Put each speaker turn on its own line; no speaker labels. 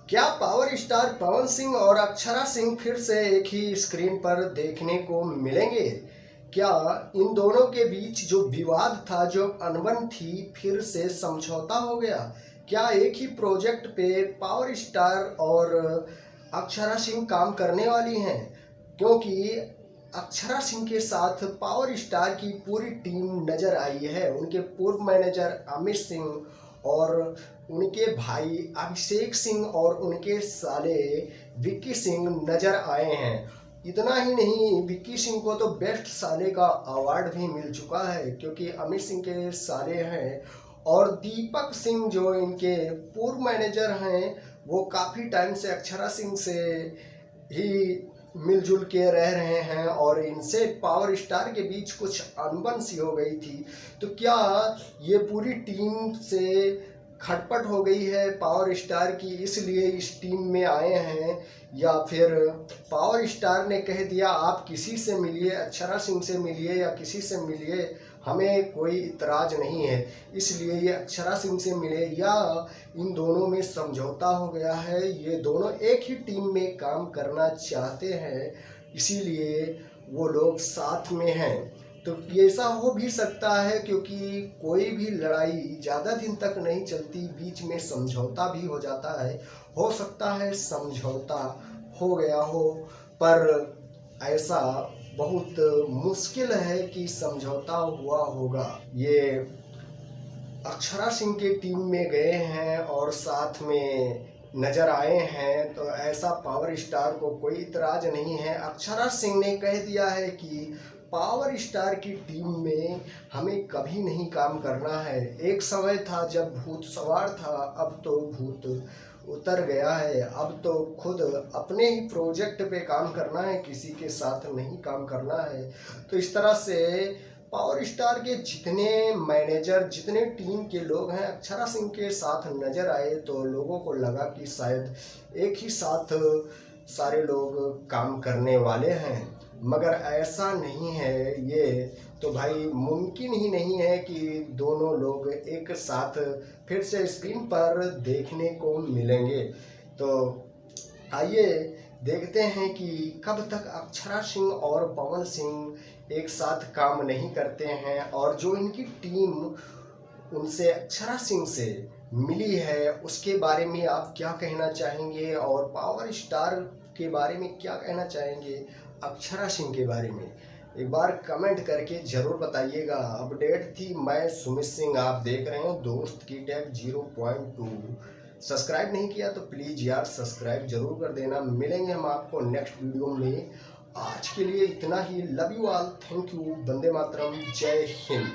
क्या power star Pawan Singh और अक्षरा सिंह फिर से एक ही स्क्रीन पर देखने को मिलेंगे? क्या इन दोनों के बीच जो विवाद था, जो अनबन थी, फिर से समझौता हो गया? क्या एक ही प्रोजेक्ट पे पावर स्टार और अक्षरा सिंह काम करने वाली हैं? क्योंकि अक्षरा सिंह के साथ पावर स्टार की पूरी टीम नजर आई है। उनके पूर्व मैनेजर अमित सिंह और उनके भाई अभिषेक सिंह और उनके साले विक्की सिंह नजर आए हैं। इतना ही नहीं, विक्की सिंह को तो बेस्ट साले का अवार्ड भी मिल चुका है, क्योंकि अमित सिंह के साले हैं। और दीपक सिंह जो इनके पूर्व मैनेजर हैं, वो काफ़ी टाइम से अक्षरा सिंह से ही मिलजुल के रह रहे हैं और इनसे पावर स्टार के बीच कुछ अनबन सी हो गई थी। तो क्या ये पूरी टीम से खटपट हो गई है पावर स्टार की, इसलिए इस टीम में आए हैं? या फिर पावर स्टार ने कह दिया आप किसी से मिलिए, अक्षरा सिंह से मिलिए या किसी से मिलिए, हमें कोई इतराज नहीं है, इसलिए ये अक्षरा सिंह से मिले? या इन दोनों में समझौता हो गया है, ये दोनों एक ही टीम में काम करना चाहते हैं, इसीलिए वो लोग साथ में हैं? तो ये ऐसा हो भी सकता है, क्योंकि कोई भी लड़ाई ज़्यादा दिन तक नहीं चलती, बीच में समझौता भी हो जाता है। हो सकता है समझौता हो गया हो, पर ऐसा बहुत मुश्किल है कि समझौता हुआ होगा। ये अक्षरा सिंह के टीम में गए हैं और साथ में नजर आए हैं, तो ऐसा पावर स्टार को कोई इतराज नहीं है। अक्षरा सिंह ने कह दिया है कि पावर स्टार की टीम में हमें कभी नहीं काम करना है। एक समय था जब भूत सवार था, अब तो भूत उतर गया है। अब तो खुद अपने ही प्रोजेक्ट पे काम करना है, किसी के साथ नहीं काम करना है। तो इस तरह से पावर स्टार के जितने मैनेजर, जितने टीम के लोग हैं, अक्षरा सिंह के साथ नजर आए तो लोगों को लगा कि शायद एक ही साथ सारे लोग काम करने वाले हैं, मगर ऐसा नहीं है। ये तो भाई मुमकिन ही नहीं है कि दोनों लोग एक साथ फिर से स्क्रीन पर देखने को मिलेंगे। तो आइए देखते हैं कि कब तक अक्षरा सिंह और पवन सिंह एक साथ काम नहीं करते हैं, और जो इनकी टीम उनसे अक्षरा सिंह से मिली है उसके बारे में आप क्या कहना चाहेंगे, और पावर स्टार के बारे में क्या कहना चाहेंगे, अक्षरा सिंह के बारे में एक बार कमेंट करके ज़रूर बताइएगा। अपडेट थी, मैं सुमित सिंह, आप देख रहे हैं दोस्त की टेक 0.2। सब्सक्राइब नहीं किया तो प्लीज़ यार सब्सक्राइब जरूर कर देना। मिलेंगे हम आपको नेक्स्ट वीडियो में। आज के लिए इतना ही। Love you all, thank you, Vande Mataram, Jai Hind.